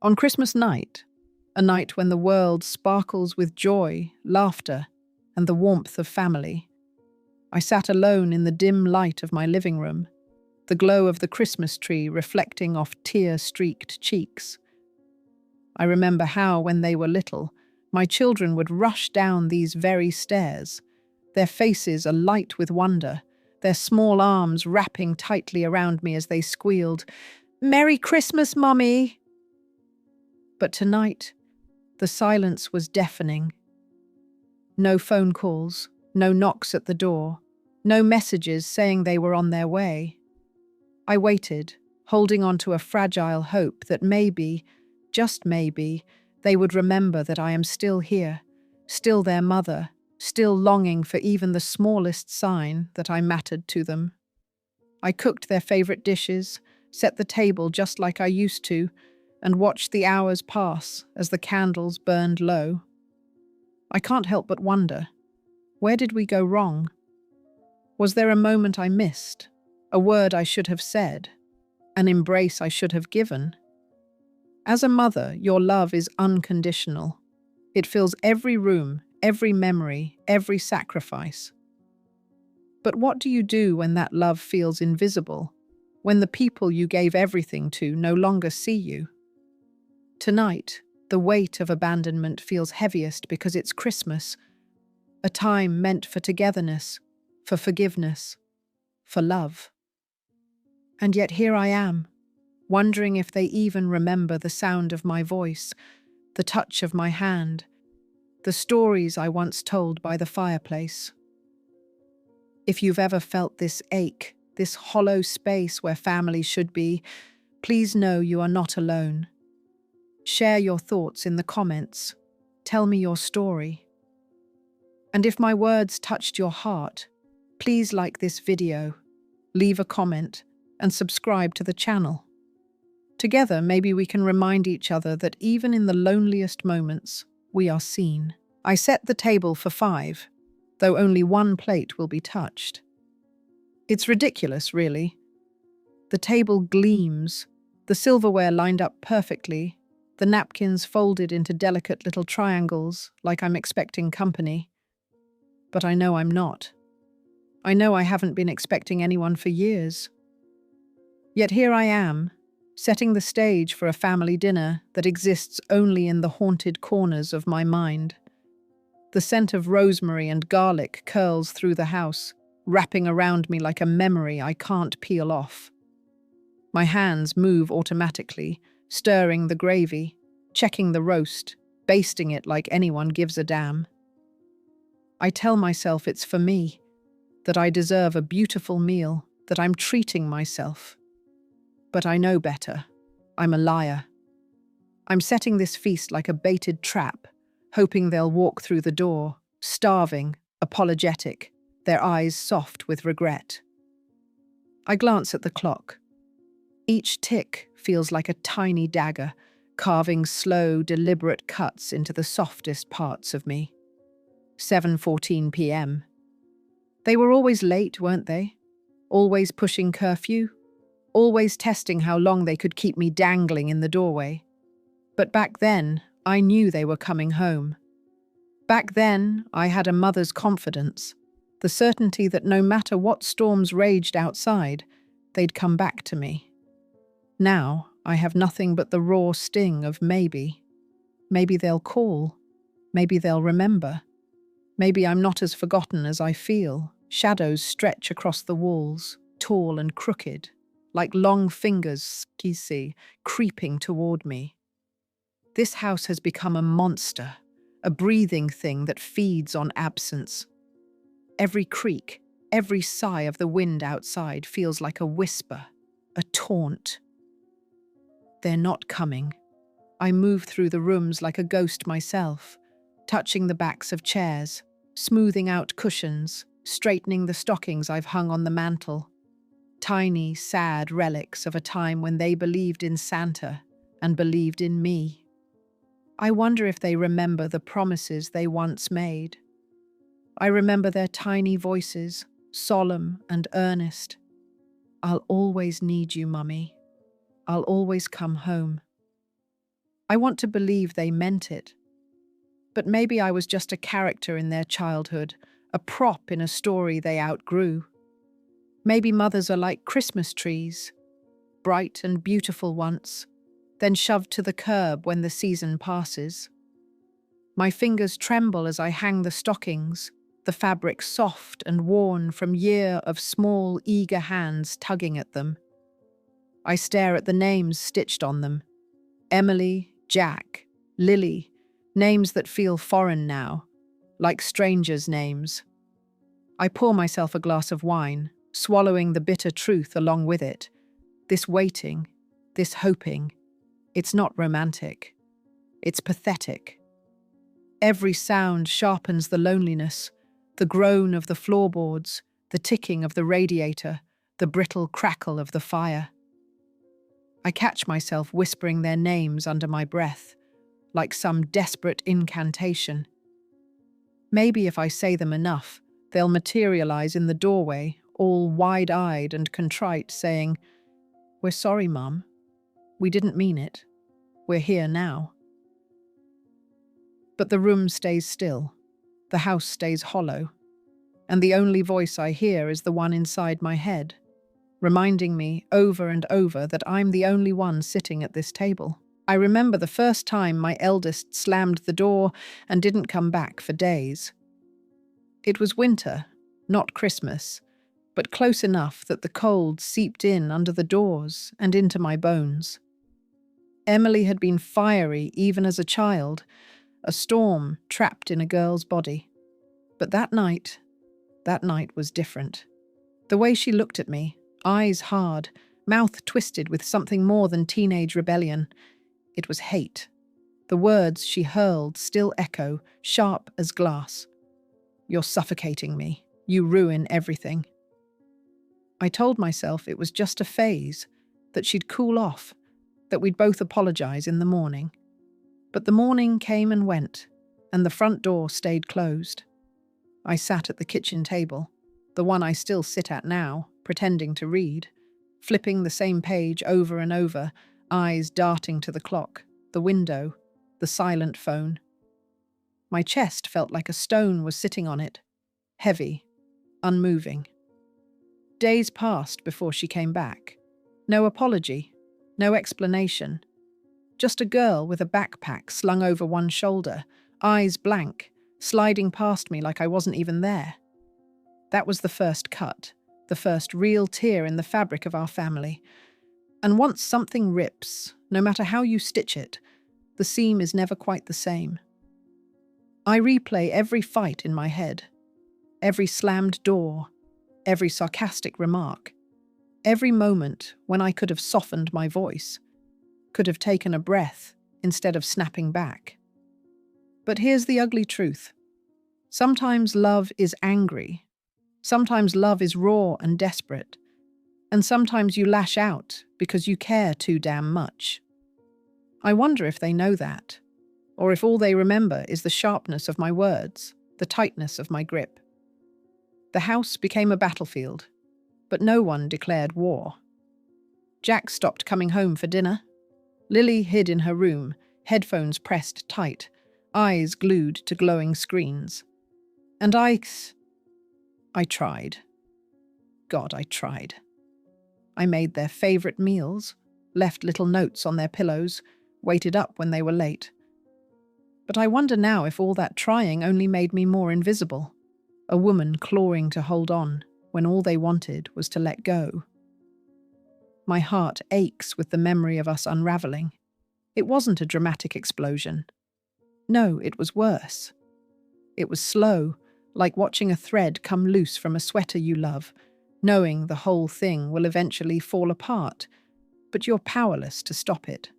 On Christmas night, a night when the world sparkles with joy, laughter, and the warmth of family, I sat alone in the dim light of my living room, the glow of the Christmas tree reflecting off tear-streaked cheeks. I remember how, when they were little, my children would rush down these very stairs, their faces alight with wonder, their small arms wrapping tightly around me as they squealed, "Merry Christmas, Mummy!" But tonight, the silence was deafening. No phone calls, no knocks at the door, no messages saying they were on their way. I waited, holding on to a fragile hope that maybe, just maybe, they would remember that I am still here, still their mother, still longing for even the smallest sign that I mattered to them. I cooked their favorite dishes, set the table just like I used to, and watched the hours pass as the candles burned low. I can't help but wonder, where did we go wrong? Was there a moment I missed, a word I should have said, an embrace I should have given? As a mother, your love is unconditional. It fills every room, every memory, every sacrifice. But what do you do when that love feels invisible, when the people you gave everything to no longer see you? Tonight, the weight of abandonment feels heaviest because it's Christmas, a time meant for togetherness, for forgiveness, for love. And yet here I am, wondering if they even remember the sound of my voice, the touch of my hand, the stories I once told by the fireplace. If you've ever felt this ache, this hollow space where family should be, please know you are not alone. Share your thoughts in the comments. Tell me your story. And if my words touched your heart, please like this video, leave a comment, and subscribe to the channel. Together, maybe we can remind each other that even in the loneliest moments, we are seen. I set the table for 5, though only 1 plate will be touched. It's ridiculous, really. The table gleams, the silverware lined up perfectly, the napkins folded into delicate little triangles, like I'm expecting company. But I know I'm not. I know I haven't been expecting anyone for years. Yet here I am, setting the stage for a family dinner that exists only in the haunted corners of my mind. The scent of rosemary and garlic curls through the house, wrapping around me like a memory I can't peel off. My hands move automatically, stirring the gravy, checking the roast, basting it like anyone gives a damn. I tell myself it's for me, that I deserve a beautiful meal, that I'm treating myself. But I know better. I'm a liar. I'm setting this feast like a baited trap, hoping they'll walk through the door, starving, apologetic, their eyes soft with regret. I glance at the clock. Each tick feels like a tiny dagger, carving slow, deliberate cuts into the softest parts of me. 7:14 p.m. They were always late, weren't they? Always pushing curfew? Always testing how long they could keep me dangling in the doorway. But back then, I knew they were coming home. Back then, I had a mother's confidence, the certainty that no matter what storms raged outside, they'd come back to me. Now, I have nothing but the raw sting of maybe. Maybe they'll call. Maybe they'll remember. Maybe I'm not as forgotten as I feel. Shadows stretch across the walls, tall and crooked, like long fingers, creeping toward me. This house has become a monster, a breathing thing that feeds on absence. Every creak, every sigh of the wind outside feels like a whisper, a taunt. They're not coming. I move through the rooms like a ghost myself, touching the backs of chairs, smoothing out cushions, straightening the stockings I've hung on the mantel. Tiny, sad relics of a time when they believed in Santa and believed in me. I wonder if they remember the promises they once made. I remember their tiny voices, solemn and earnest. "I'll always need you, Mummy. I'll always come home." I want to believe they meant it. But maybe I was just a character in their childhood, a prop in a story they outgrew. Maybe mothers are like Christmas trees, bright and beautiful once, then shoved to the curb when the season passes. My fingers tremble as I hang the stockings, the fabric soft and worn from year of small, eager hands tugging at them. I stare at the names stitched on them. Emily, Jack, Lily, names that feel foreign now, like strangers' names. I pour myself a glass of wine, swallowing the bitter truth along with it. This waiting, this hoping, it's not romantic. It's pathetic. Every sound sharpens the loneliness, the groan of the floorboards, the ticking of the radiator, the brittle crackle of the fire. I catch myself whispering their names under my breath, like some desperate incantation. Maybe if I say them enough, they'll materialize in the doorway, all wide-eyed and contrite, saying, "We're sorry, Mum. We didn't mean it. We're here now." But the room stays still, the house stays hollow, and the only voice I hear is the one inside my head, reminding me over and over that I'm the only one sitting at this table. I remember the first time my eldest slammed the door and didn't come back for days. It was winter, not Christmas, but close enough that the cold seeped in under the doors and into my bones. Emily had been fiery even as a child, a storm trapped in a girl's body. But that night was different. The way she looked at me, eyes hard, mouth twisted with something more than teenage rebellion. It was hate. The words she hurled still echo, sharp as glass. "You're suffocating me. You ruin everything." I told myself it was just a phase, that she'd cool off, that we'd both apologize in the morning. But the morning came and went, and the front door stayed closed. I sat at the kitchen table, the one I still sit at now, pretending to read, flipping the same page over and over, eyes darting to the clock, the window, the silent phone. My chest felt like a stone was sitting on it, heavy, unmoving. Days passed before she came back. No apology, no explanation. Just a girl with a backpack slung over one shoulder, eyes blank, sliding past me like I wasn't even there. That was the first cut, the first real tear in the fabric of our family. And once something rips, no matter how you stitch it, the seam is never quite the same. I replay every fight in my head, every slammed door, every sarcastic remark, every moment when I could have softened my voice, could have taken a breath instead of snapping back. But here's the ugly truth. Sometimes love is angry. Sometimes love is raw and desperate. And sometimes you lash out because you care too damn much. I wonder if they know that, or if all they remember is the sharpness of my words, the tightness of my grip. The house became a battlefield, but no one declared war. Jack stopped coming home for dinner. Lily hid in her room, headphones pressed tight, eyes glued to glowing screens. And I tried. God, I tried. I made their favorite meals, left little notes on their pillows, waited up when they were late. But I wonder now if all that trying only made me more invisible, a woman clawing to hold on when all they wanted was to let go. My heart aches with the memory of us unraveling. It wasn't a dramatic explosion. No, it was worse. It was slow, like watching a thread come loose from a sweater you love, knowing the whole thing will eventually fall apart, but you're powerless to stop it.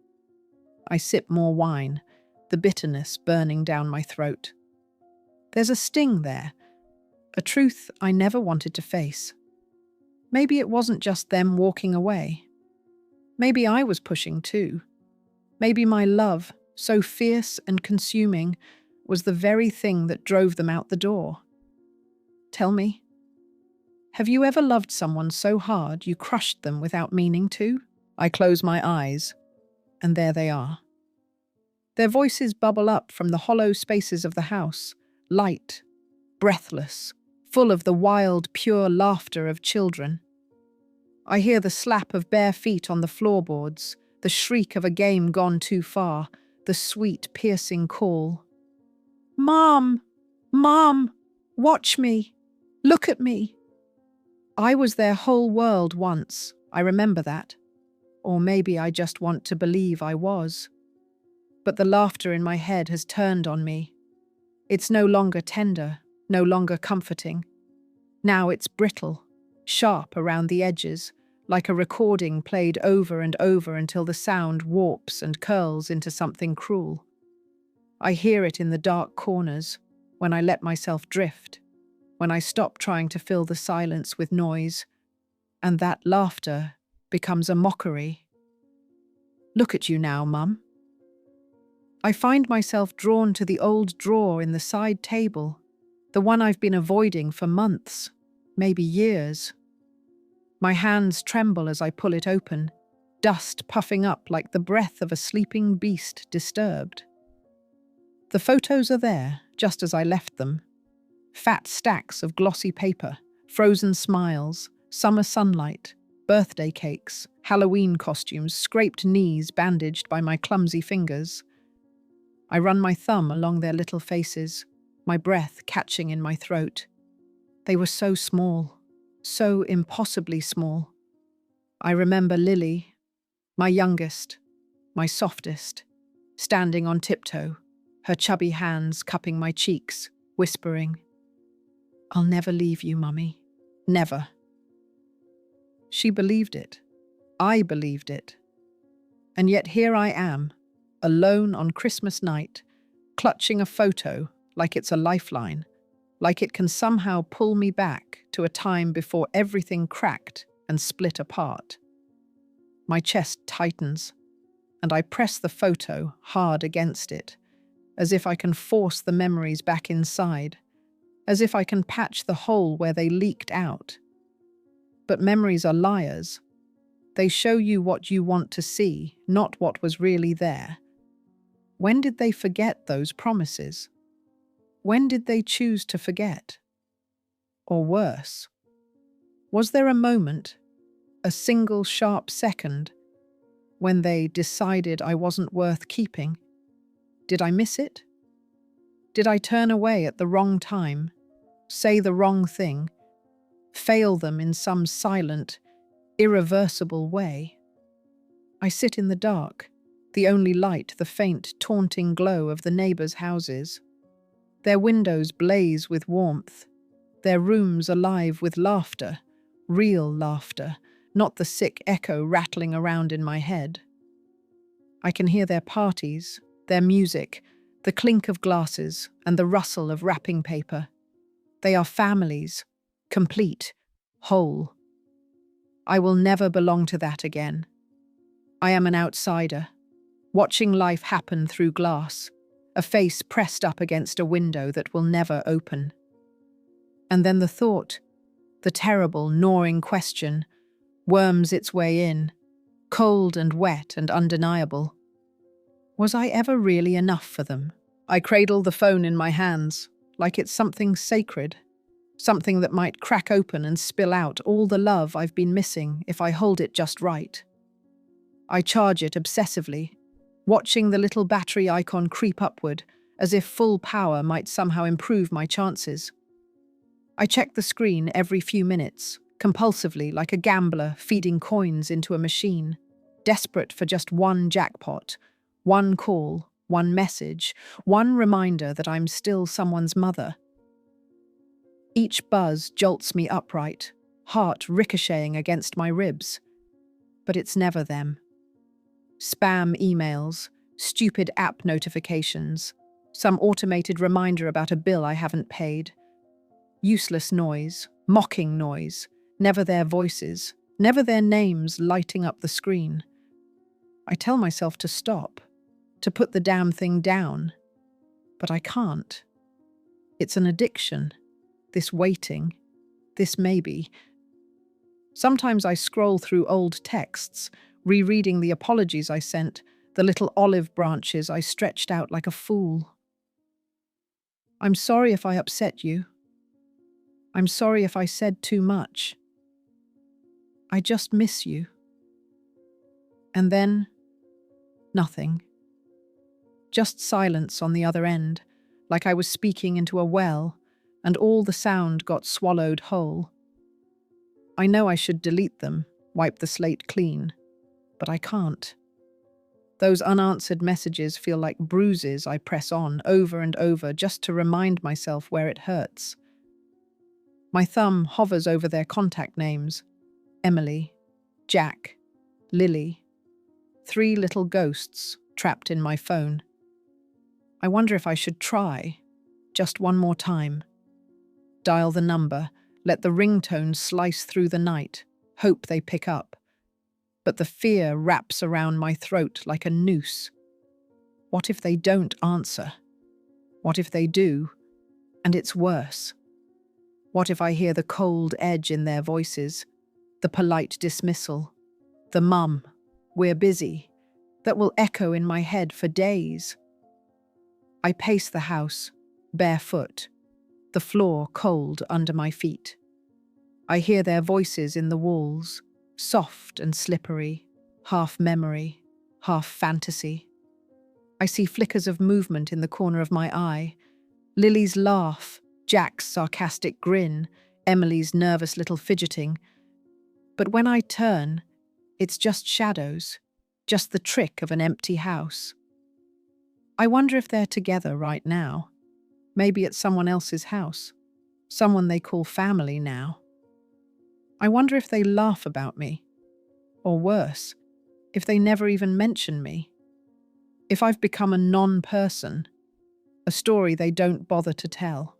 I sip more wine, the bitterness burning down my throat. There's a sting there, a truth I never wanted to face. Maybe it wasn't just them walking away. Maybe I was pushing too. Maybe my love, so fierce and consuming, was the very thing that drove them out the door. Tell me, have you ever loved someone so hard you crushed them without meaning to? I close my eyes, and there they are. Their voices bubble up from the hollow spaces of the house, light, breathless, full of the wild, pure laughter of children. I hear the slap of bare feet on the floorboards, the shriek of a game gone too far, the sweet, piercing call. "Mom! Mom! Watch me! Look at me!" I was their whole world once, I remember that. Or maybe I just want to believe I was. But the laughter in my head has turned on me. It's no longer tender, no longer comforting. Now it's brittle, sharp around the edges, like a recording played over and over until the sound warps and curls into something cruel. I hear it in the dark corners, when I let myself drift, when I stop trying to fill the silence with noise, and that laughter becomes a mockery. "Look at you now, Mum." I find myself drawn to the old drawer in the side table, the one I've been avoiding for months, maybe years. My hands tremble as I pull it open, dust puffing up like the breath of a sleeping beast disturbed. The photos are there, just as I left them. Fat stacks of glossy paper, frozen smiles, summer sunlight, birthday cakes, Halloween costumes, scraped knees bandaged by my clumsy fingers. I run my thumb along their little faces, my breath catching in my throat. They were so small, so impossibly small. I remember Lily, my youngest, my softest, standing on tiptoe, her chubby hands cupping my cheeks, whispering, "I'll never leave you, Mummy. Never." She believed it. I believed it. And yet here I am, alone on Christmas night, clutching a photo like it's a lifeline, like it can somehow pull me back to a time before everything cracked and split apart. My chest tightens, and I press the photo hard against it, as if I can force the memories back inside, as if I can patch the hole where they leaked out. But memories are liars. They show you what you want to see, not what was really there. When did they forget those promises? When did they choose to forget? Or worse, was there a moment, a single sharp second, when they decided I wasn't worth keeping? Did I miss it? Did I turn away at the wrong time, say the wrong thing, fail them in some silent, irreversible way? I sit in the dark, the only light the faint, taunting glow of the neighbours' houses. Their windows blaze with warmth, their rooms alive with laughter, real laughter, not the sick echo rattling around in my head. I can hear their parties, their music, the clink of glasses and the rustle of wrapping paper. They are families, complete, whole. I will never belong to that again. I am an outsider, watching life happen through glass, a face pressed up against a window that will never open. And then the thought, the terrible, gnawing question, worms its way in, cold and wet and undeniable. Was I ever really enough for them? I cradle the phone in my hands, like it's something sacred, something that might crack open and spill out all the love I've been missing if I hold it just right. I charge it obsessively, watching the little battery icon creep upward, as if full power might somehow improve my chances. I check the screen every few minutes, compulsively like a gambler feeding coins into a machine, desperate for just one jackpot, one call, one message, one reminder that I'm still someone's mother. Each buzz jolts me upright, heart ricocheting against my ribs. But it's never them. Spam emails, stupid app notifications, some automated reminder about a bill I haven't paid. Useless noise, mocking noise, never their voices, never their names lighting up the screen. I tell myself to stop, to put the damn thing down, but I can't. It's an addiction, this waiting, this maybe. Sometimes I scroll through old texts, rereading the apologies I sent, the little olive branches I stretched out like a fool. I'm sorry if I upset you. I'm sorry if I said too much. I just miss you. And then, nothing. Just silence on the other end, like I was speaking into a well, and all the sound got swallowed whole. I know I should delete them, wipe the slate clean, but I can't. Those unanswered messages feel like bruises I press on over and over just to remind myself where it hurts. My thumb hovers over their contact names: Emily, Jack, Lily. 3 little ghosts trapped in my phone. I wonder if I should try, just one more time. Dial the number, let the ringtone slice through the night, hope they pick up. But the fear wraps around my throat like a noose. What if they don't answer? What if they do, and it's worse? What if I hear the cold edge in their voices, the polite dismissal, the mum, we're busy, that will echo in my head for days? I pace the house, barefoot, the floor cold under my feet. I hear their voices in the walls, soft and slippery, half memory, half fantasy. I see flickers of movement in the corner of my eye. Lily's laugh, Jack's sarcastic grin, Emily's nervous little fidgeting. But when I turn, it's just shadows, just the trick of an empty house. I wonder if they're together right now. Maybe it's someone else's house, someone they call family now. I wonder if they laugh about me, or worse, if they never even mention me. If I've become a non-person, a story they don't bother to tell.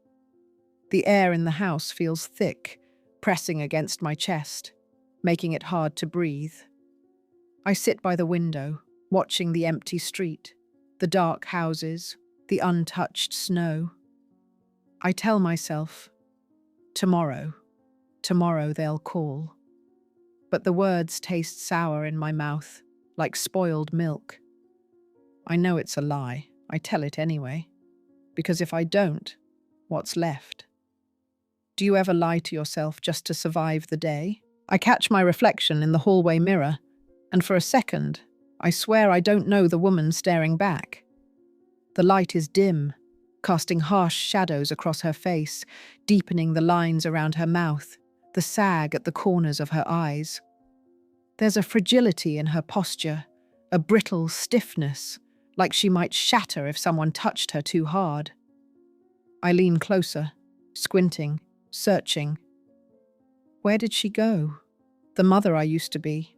The air in the house feels thick, pressing against my chest, making it hard to breathe. I sit by the window, watching the empty street, the dark houses, the untouched snow. I tell myself, tomorrow they'll call. But the words taste sour in my mouth, like spoiled milk. I know it's a lie. I tell it anyway. Because if I don't, what's left? Do you ever lie to yourself just to survive the day? I catch my reflection in the hallway mirror, and for a second, I swear I don't know the woman staring back. The light is dim, casting harsh shadows across her face, deepening the lines around her mouth, the sag at the corners of her eyes. There's a fragility in her posture, a brittle stiffness, like she might shatter if someone touched her too hard. I lean closer, squinting, searching. Where did she go? The mother I used to be.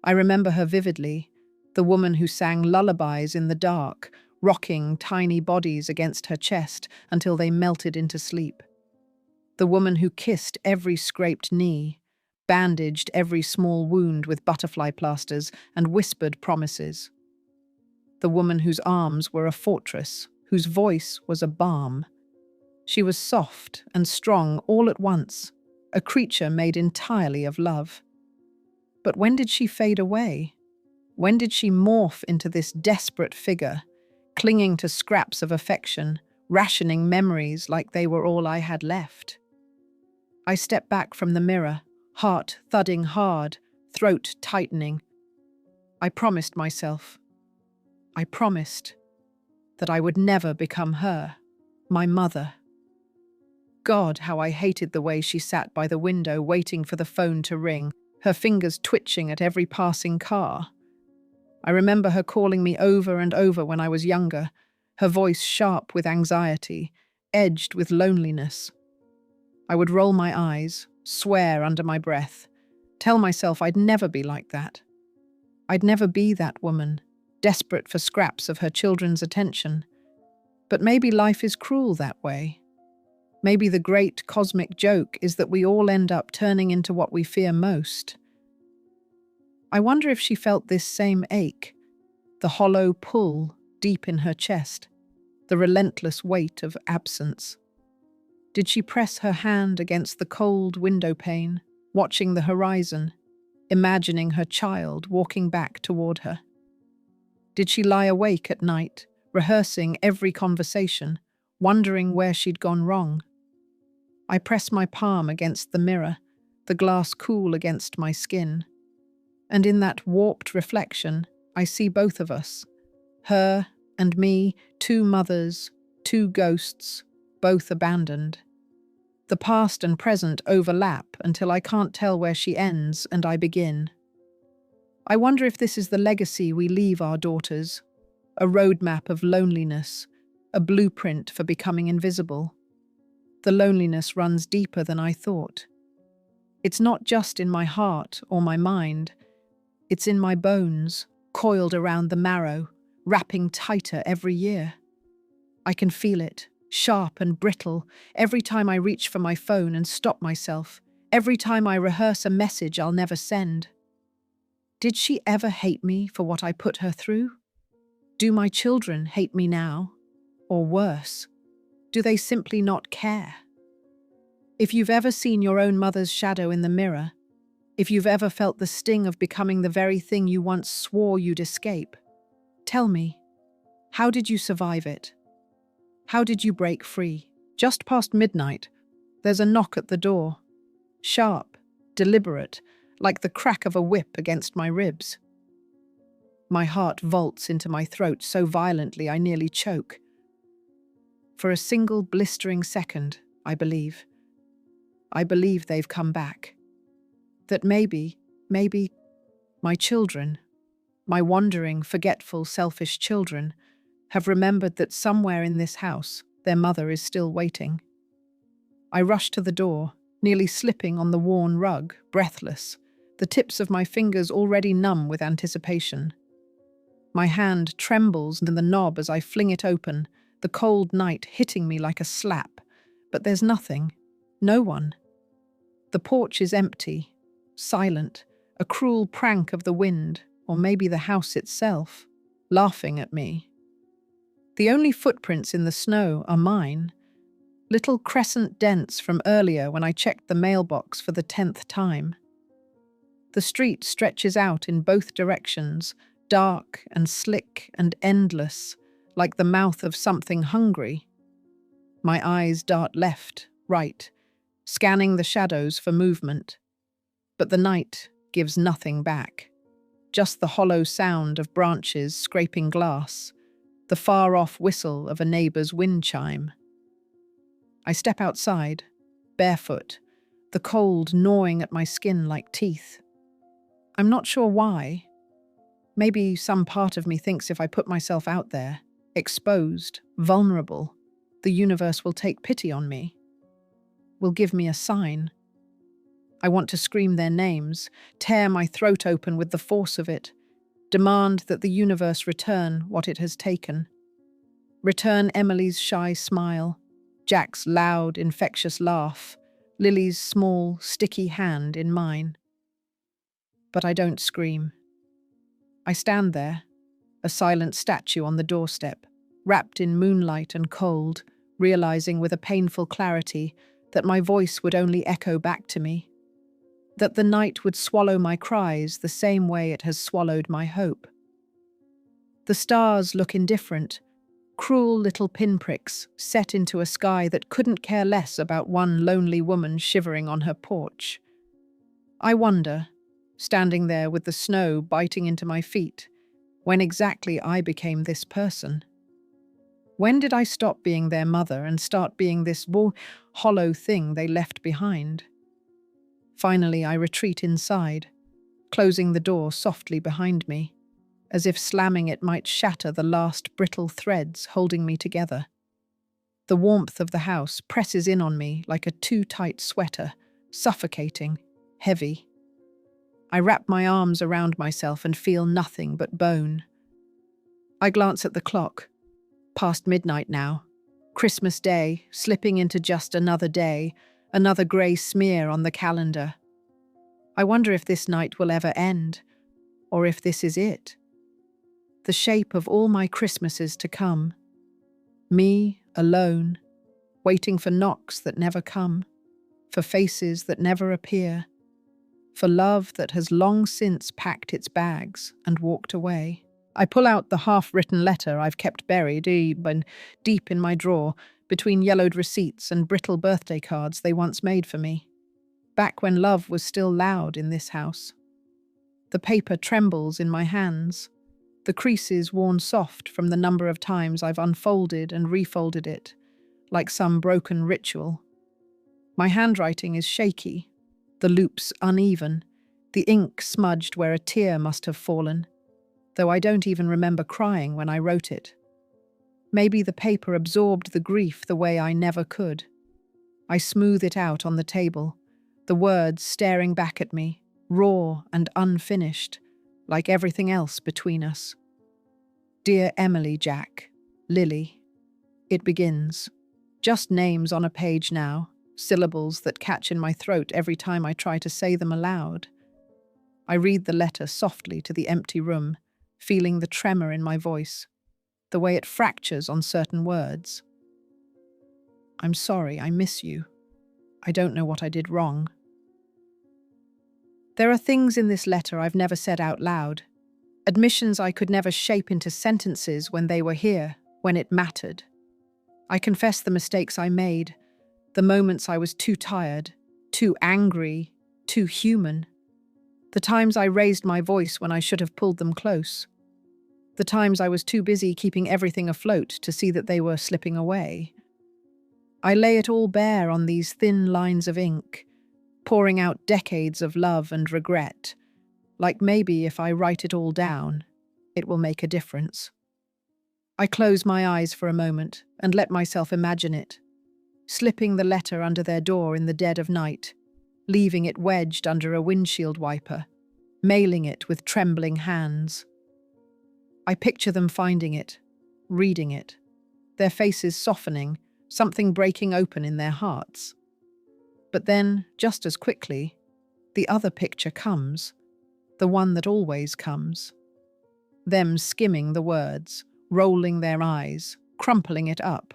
I remember her vividly, the woman who sang lullabies in the dark, rocking tiny bodies against her chest until they melted into sleep. The woman who kissed every scraped knee, bandaged every small wound with butterfly plasters, and whispered promises. The woman whose arms were a fortress, whose voice was a balm. She was soft and strong all at once, a creature made entirely of love. But when did she fade away? When did she morph into this desperate figure, clinging to scraps of affection, rationing memories like they were all I had left? I stepped back from the mirror, heart thudding hard, throat tightening. I promised myself. I promised that I would never become her, my mother. God, how I hated the way she sat by the window waiting for the phone to ring, her fingers twitching at every passing car. I remember her calling me over and over when I was younger, her voice sharp with anxiety, edged with loneliness. I would roll my eyes, swear under my breath, tell myself I'd never be like that. I'd never be that woman, desperate for scraps of her children's attention. But maybe life is cruel that way. Maybe the great cosmic joke is that we all end up turning into what we fear most. I wonder if she felt this same ache, the hollow pull deep in her chest, the relentless weight of absence. Did she press her hand against the cold window pane, watching the horizon, imagining her child walking back toward her? Did she lie awake at night, rehearsing every conversation, wondering where she'd gone wrong? I press my palm against the mirror, the glass cool against my skin. And in that warped reflection, I see both of us. Her and me, two mothers, two ghosts, both abandoned. The past and present overlap until I can't tell where she ends and I begin. I wonder if this is the legacy we leave our daughters, a roadmap of loneliness, a blueprint for becoming invisible. The loneliness runs deeper than I thought. It's not just in my heart or my mind, it's in my bones, coiled around the marrow, wrapping tighter every year. I can feel it, sharp and brittle, every time I reach for my phone and stop myself, every time I rehearse a message I'll never send. Did she ever hate me for what I put her through? Do my children hate me now? Or worse, do they simply not care? If you've ever seen your own mother's shadow in the mirror, if you've ever felt the sting of becoming the very thing you once swore you'd escape, tell me, how did you survive it? How did you break free? Just past midnight, there's a knock at the door. Sharp, deliberate, like the crack of a whip against my ribs. My heart vaults into my throat so violently I nearly choke. For a single blistering second, I believe they've come back. That maybe, my children, my wandering, forgetful, selfish children, have remembered that somewhere in this house, their mother is still waiting. I rush to the door, nearly slipping on the worn rug, breathless, the tips of my fingers already numb with anticipation. My hand trembles in the knob as I fling it open, the cold night hitting me like a slap. But there's nothing, no one. The porch is empty, silent, a cruel prank of the wind, or maybe the house itself, laughing at me. The only footprints in the snow are mine, little crescent dents from earlier when I checked the mailbox for the 10th time. The street stretches out in both directions, dark and slick and endless, like the mouth of something hungry. My eyes dart left, right, scanning the shadows for movement. But the night gives nothing back. Just the hollow sound of branches scraping glass, the far-off whistle of a neighbour's wind chime. I step outside, barefoot, the cold gnawing at my skin like teeth. I'm not sure why. Maybe some part of me thinks if I put myself out there, exposed, vulnerable, the universe will take pity on me, will give me a sign. I want to scream their names, tear my throat open with the force of it, demand that the universe return what it has taken. Return Emily's shy smile, Jack's loud, infectious laugh, Lily's small, sticky hand in mine. But I don't scream. I stand there, a silent statue on the doorstep, wrapped in moonlight and cold, realizing with a painful clarity that my voice would only echo back to me, that the night would swallow my cries the same way it has swallowed my hope. The stars look indifferent, cruel little pinpricks set into a sky that couldn't care less about one lonely woman shivering on her porch. I wonder, standing there with the snow biting into my feet, when exactly I became this person. When did I stop being their mother and start being this hollow thing they left behind? Finally, I retreat inside, closing the door softly behind me, as if slamming it might shatter the last brittle threads holding me together. The warmth of the house presses in on me like a too-tight sweater, suffocating, heavy. I wrap my arms around myself and feel nothing but bone. I glance at the clock. Past midnight now. Christmas Day, slipping into just another day, another grey smear on the calendar. I wonder if this night will ever end, or if this is it. The shape of all my Christmases to come. Me, alone, waiting for knocks that never come, for faces that never appear, for love that has long since packed its bags and walked away. I pull out the half-written letter I've kept buried deep in my drawer, between yellowed receipts and brittle birthday cards they once made for me, back when love was still loud in this house. The paper trembles in my hands, the creases worn soft from the number of times I've unfolded and refolded it, like some broken ritual. My handwriting is shaky, the loops uneven, the ink smudged where a tear must have fallen, though I don't even remember crying when I wrote it. Maybe the paper absorbed the grief the way I never could. I smooth it out on the table, the words staring back at me, raw and unfinished, like everything else between us. Dear Emily, Jack, Lily. It begins. Just names on a page now, syllables that catch in my throat every time I try to say them aloud. I read the letter softly to the empty room, feeling the tremor in my voice, the way it fractures on certain words. I'm sorry, I miss you. I don't know what I did wrong. There are things in this letter I've never said out loud, admissions I could never shape into sentences when they were here, when it mattered. I confess the mistakes I made, the moments I was too tired, too angry, too human. The times I raised my voice when I should have pulled them close. The times I was too busy keeping everything afloat to see that they were slipping away. I lay it all bare on these thin lines of ink, pouring out decades of love and regret, like maybe if I write it all down, it will make a difference. I close my eyes for a moment and let myself imagine it, slipping the letter under their door in the dead of night, leaving it wedged under a windshield wiper, mailing it with trembling hands. I picture them finding it, reading it, their faces softening, something breaking open in their hearts. But then, just as quickly, the other picture comes, the one that always comes. Them skimming the words, rolling their eyes, crumpling it up,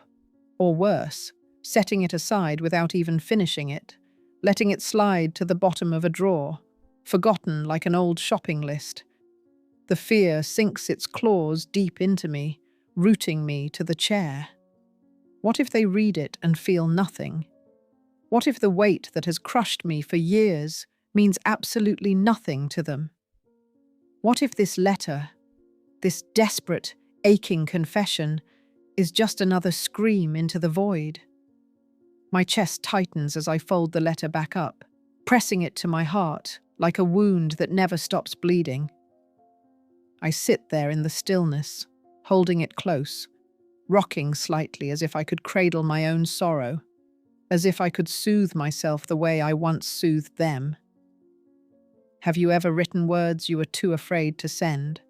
or worse, setting it aside without even finishing it, letting it slide to the bottom of a drawer, forgotten like an old shopping list. The fear sinks its claws deep into me, rooting me to the chair. What if they read it and feel nothing? What if the weight that has crushed me for years means absolutely nothing to them? What if this letter, this desperate, aching confession, is just another scream into the void? My chest tightens as I fold the letter back up, pressing it to my heart like a wound that never stops bleeding. I sit there in the stillness, holding it close, rocking slightly as if I could cradle my own sorrow, as if I could soothe myself the way I once soothed them. Have you ever written words you were too afraid to send?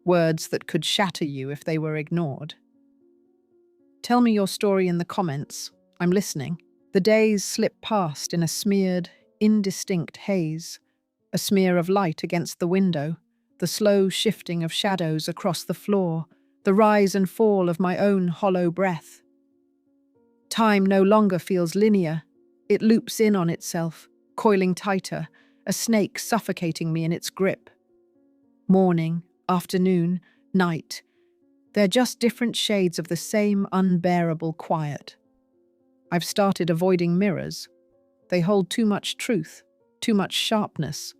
Words that could shatter you if they were ignored? Tell me your story in the comments. I'm listening. The days slip past in a smeared, indistinct haze, a smear of light against the window, the slow shifting of shadows across the floor, the rise and fall of my own hollow breath. Time no longer feels linear. It loops in on itself, coiling tighter, a snake suffocating me in its grip. Morning, afternoon, night. They're just different shades of the same unbearable quiet. I've started avoiding mirrors. They hold too much truth, too much sharpness.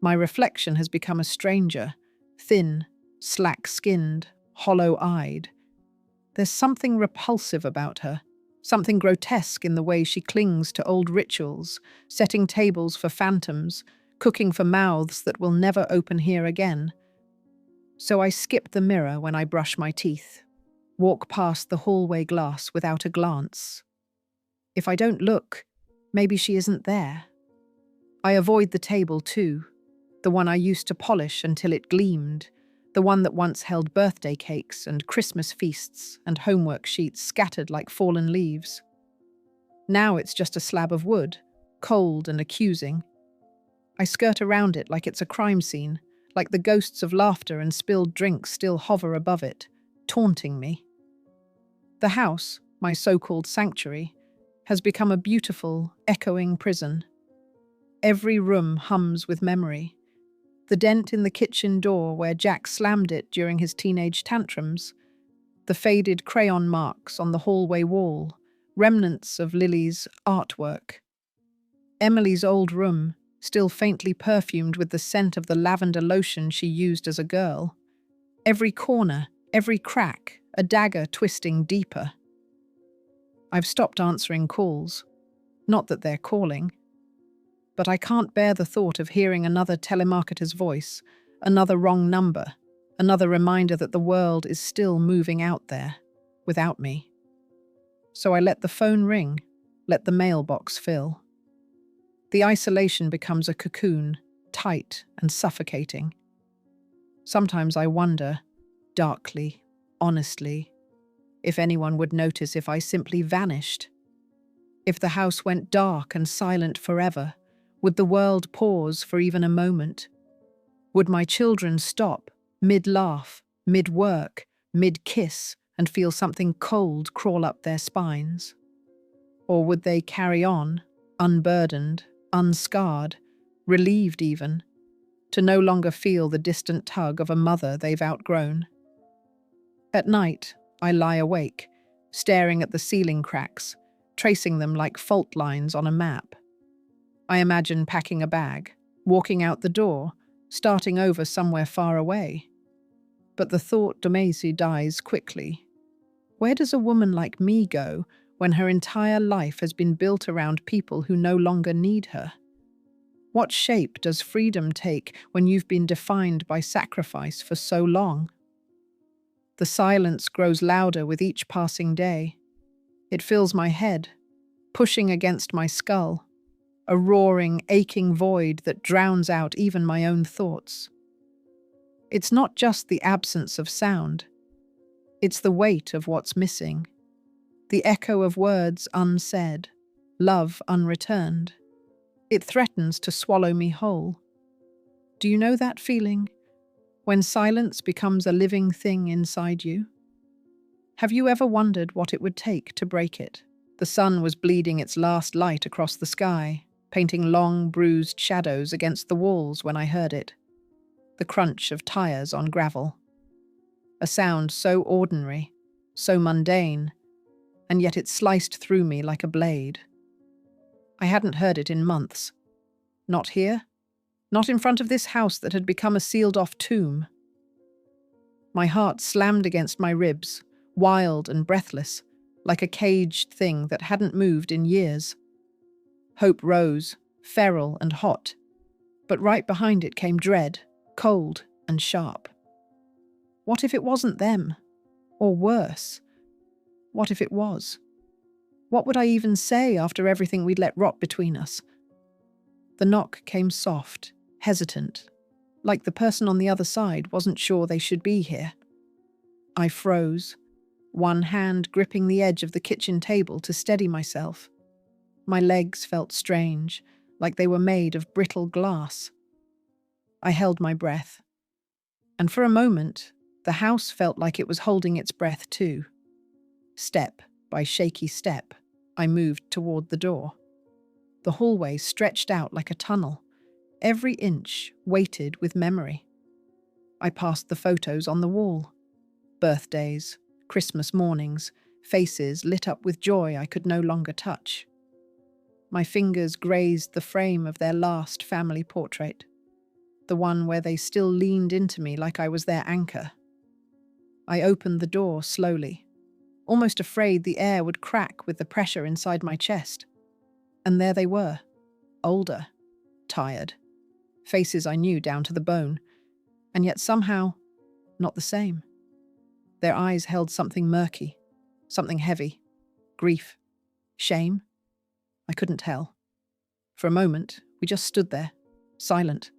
My reflection has become a stranger, thin, slack-skinned, hollow-eyed. There's something repulsive about her, something grotesque in the way she clings to old rituals, setting tables for phantoms, cooking for mouths that will never open here again. So I skip the mirror when I brush my teeth, walk past the hallway glass without a glance. If I don't look, maybe she isn't there. I avoid the table too, the one I used to polish until it gleamed, the one that once held birthday cakes and Christmas feasts and homework sheets scattered like fallen leaves. Now it's just a slab of wood, cold and accusing. I skirt around it like it's a crime scene, like the ghosts of laughter and spilled drinks still hover above it, taunting me. The house, my so-called sanctuary, has become a beautiful, echoing prison. Every room hums with memory. The dent in the kitchen door where Jack slammed it during his teenage tantrums, the faded crayon marks on the hallway wall, remnants of Lily's artwork. Emily's old room, still faintly perfumed with the scent of the lavender lotion she used as a girl. Every corner, every crack, a dagger twisting deeper. I've stopped answering calls. Not that they're calling. But I can't bear the thought of hearing another telemarketer's voice, another wrong number, another reminder that the world is still moving out there, without me. So I let the phone ring, let the mailbox fill. The isolation becomes a cocoon, tight and suffocating. Sometimes I wonder, darkly, honestly, if anyone would notice if I simply vanished. If the house went dark and silent forever, would the world pause for even a moment? Would my children stop, mid-laugh, mid-work, mid-kiss, and feel something cold crawl up their spines? Or would they carry on, unburdened, unscarred, relieved even, to no longer feel the distant tug of a mother they've outgrown? At night, I lie awake, staring at the ceiling cracks, tracing them like fault lines on a map. I imagine packing a bag, walking out the door, starting over somewhere far away. But the thought dies quickly. Where does a woman like me go when her entire life has been built around people who no longer need her? What shape does freedom take when you've been defined by sacrifice for so long? The silence grows louder with each passing day. It fills my head, pushing against my skull, a roaring, aching void that drowns out even my own thoughts. It's not just the absence of sound. It's the weight of what's missing, the echo of words unsaid, love unreturned. It threatens to swallow me whole. Do you know that feeling? When silence becomes a living thing inside you? Have you ever wondered what it would take to break it? The sun was bleeding its last light across the sky, painting long, bruised shadows against the walls when I heard it. The crunch of tires on gravel. A sound so ordinary, so mundane, and yet it sliced through me like a blade. I hadn't heard it in months. Not here. Not in front of this house that had become a sealed-off tomb. My heart slammed against my ribs, wild and breathless, like a caged thing that hadn't moved in years. Hope rose, feral and hot, but right behind it came dread, cold and sharp. What if it wasn't them? Or worse, what if it was? What would I even say after everything we'd let rot between us? The knock came soft, hesitant, like the person on the other side wasn't sure they should be here. I froze, one hand gripping the edge of the kitchen table to steady myself. My legs felt strange, like they were made of brittle glass. I held my breath. And for a moment, the house felt like it was holding its breath too. Step by shaky step, I moved toward the door. The hallway stretched out like a tunnel, every inch weighted with memory. I passed the photos on the wall. Birthdays, Christmas mornings, faces lit up with joy I could no longer touch. My fingers grazed the frame of their last family portrait, the one where they still leaned into me like I was their anchor. I opened the door slowly, almost afraid the air would crack with the pressure inside my chest. And there they were, older, tired, faces I knew down to the bone, and yet somehow not the same. Their eyes held something murky, something heavy, grief, shame. I couldn't tell. For a moment, we just stood there, silent,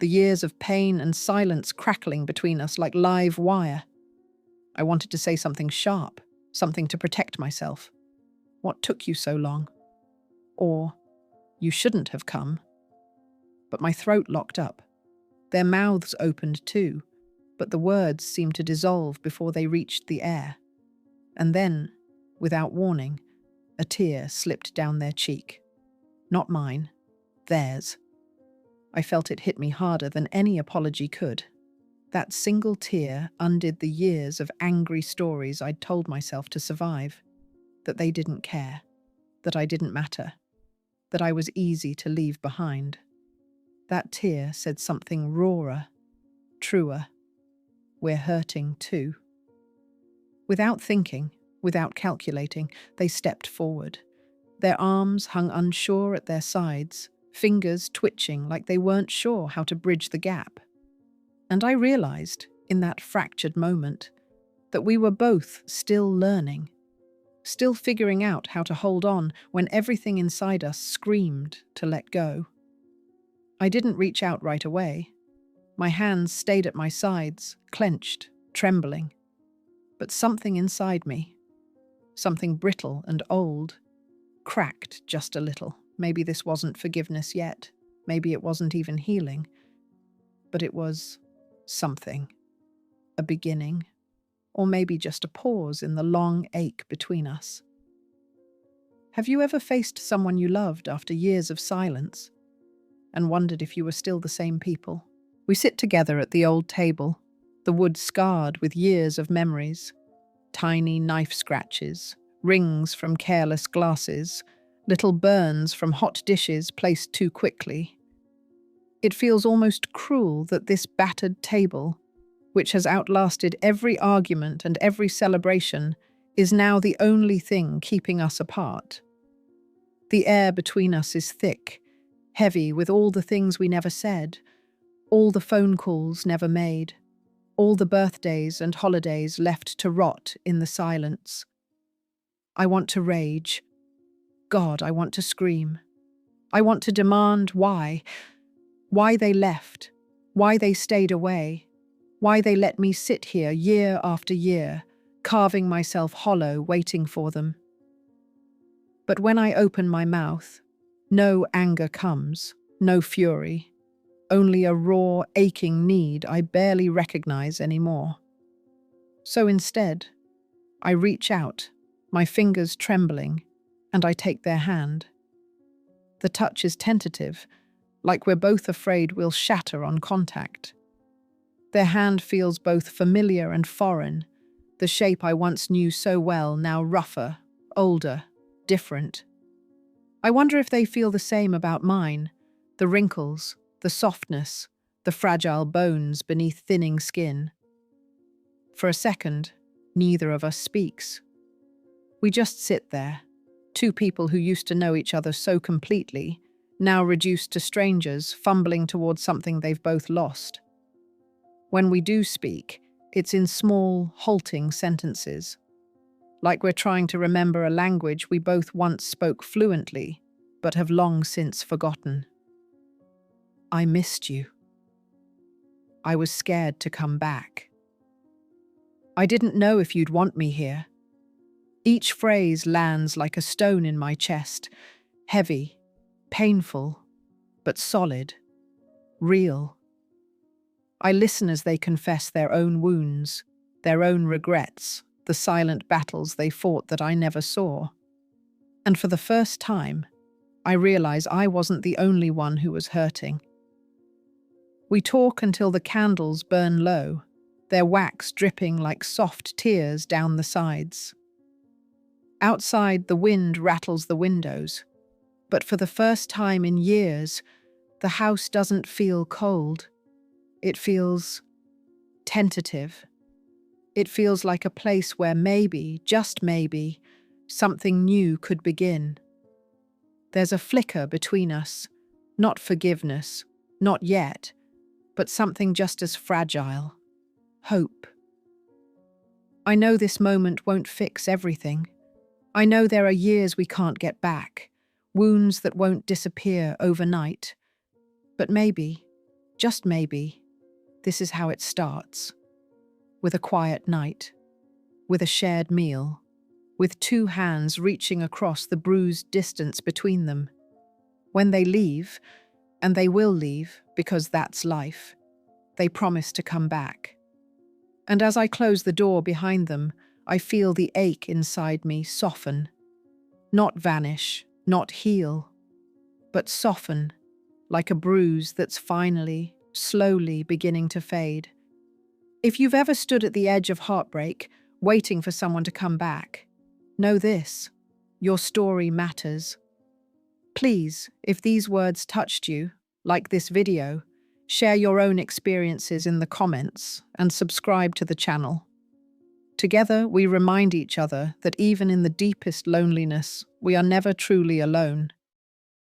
the years of pain and silence crackling between us like live wire. I wanted to say something sharp, something to protect myself. What took you so long? Or, you shouldn't have come. But my throat locked up. Their mouths opened too, but the words seemed to dissolve before they reached the air. And then, without warning, a tear slipped down their cheek. Not mine, theirs. I felt it hit me harder than any apology could. That single tear undid the years of angry stories I'd told myself to survive, that they didn't care, that I didn't matter, that I was easy to leave behind. That tear said something rawer, truer. We're hurting too. Without thinking, without calculating, they stepped forward. Their arms hung unsure at their sides, fingers twitching like they weren't sure how to bridge the gap. And I realized, in that fractured moment, that we were both still learning, still figuring out how to hold on when everything inside us screamed to let go. I didn't reach out right away. My hands stayed at my sides, clenched, trembling. But something inside me, something brittle and old, cracked just a little. Maybe this wasn't forgiveness yet. Maybe it wasn't even healing. But it was something. A beginning. Or maybe just a pause in the long ache between us. Have you ever faced someone you loved after years of silence and wondered if you were still the same people? We sit together at the old table, the wood scarred with years of memories, tiny knife scratches, rings from careless glasses, little burns from hot dishes placed too quickly. It feels almost cruel that this battered table, which has outlasted every argument and every celebration, is now the only thing keeping us apart. The air between us is thick, heavy with all the things we never said, all the phone calls never made, all the birthdays and holidays left to rot in the silence. I want to rage. God, I want to scream. I want to demand why they left, why they stayed away, why they let me sit here year after year, carving myself hollow, waiting for them. But when I open my mouth, no anger comes, no fury, only a raw, aching need I barely recognize anymore. So instead, I reach out, my fingers trembling, and I take their hand. The touch is tentative, like we're both afraid we'll shatter on contact. Their hand feels both familiar and foreign, the shape I once knew so well, now rougher, older, different. I wonder if they feel the same about mine, the wrinkles, the softness, the fragile bones beneath thinning skin. For a second, neither of us speaks. We just sit there, two people who used to know each other so completely, now reduced to strangers, fumbling towards something they've both lost. When we do speak, it's in small, halting sentences, like we're trying to remember a language we both once spoke fluently, but have long since forgotten. I missed you. I was scared to come back. I didn't know if you'd want me here. Each phrase lands like a stone in my chest, heavy, painful, but solid, real. I listen as they confess their own wounds, their own regrets, the silent battles they fought that I never saw. And for the first time, I realize I wasn't the only one who was hurting. We talk until the candles burn low, their wax dripping like soft tears down the sides. Outside, the wind rattles the windows, but for the first time in years, the house doesn't feel cold. It feels tentative. It feels like a place where maybe, just maybe, something new could begin. There's a flicker between us, not forgiveness, not yet, but something just as fragile. Hope. I know this moment won't fix everything. I know there are years we can't get back, wounds that won't disappear overnight. But maybe, just maybe, this is how it starts. With a quiet night, with a shared meal, with two hands reaching across the bruised distance between them. When they leave, and they will leave because that's life, they promise to come back. And as I close the door behind them, I feel the ache inside me soften. Not vanish, not heal, but soften, like a bruise that's finally, slowly beginning to fade. If you've ever stood at the edge of heartbreak, waiting for someone to come back, know this: your story matters. Please, if these words touched you, like this video, share your own experiences in the comments and subscribe to the channel. Together, we remind each other that even in the deepest loneliness, we are never truly alone.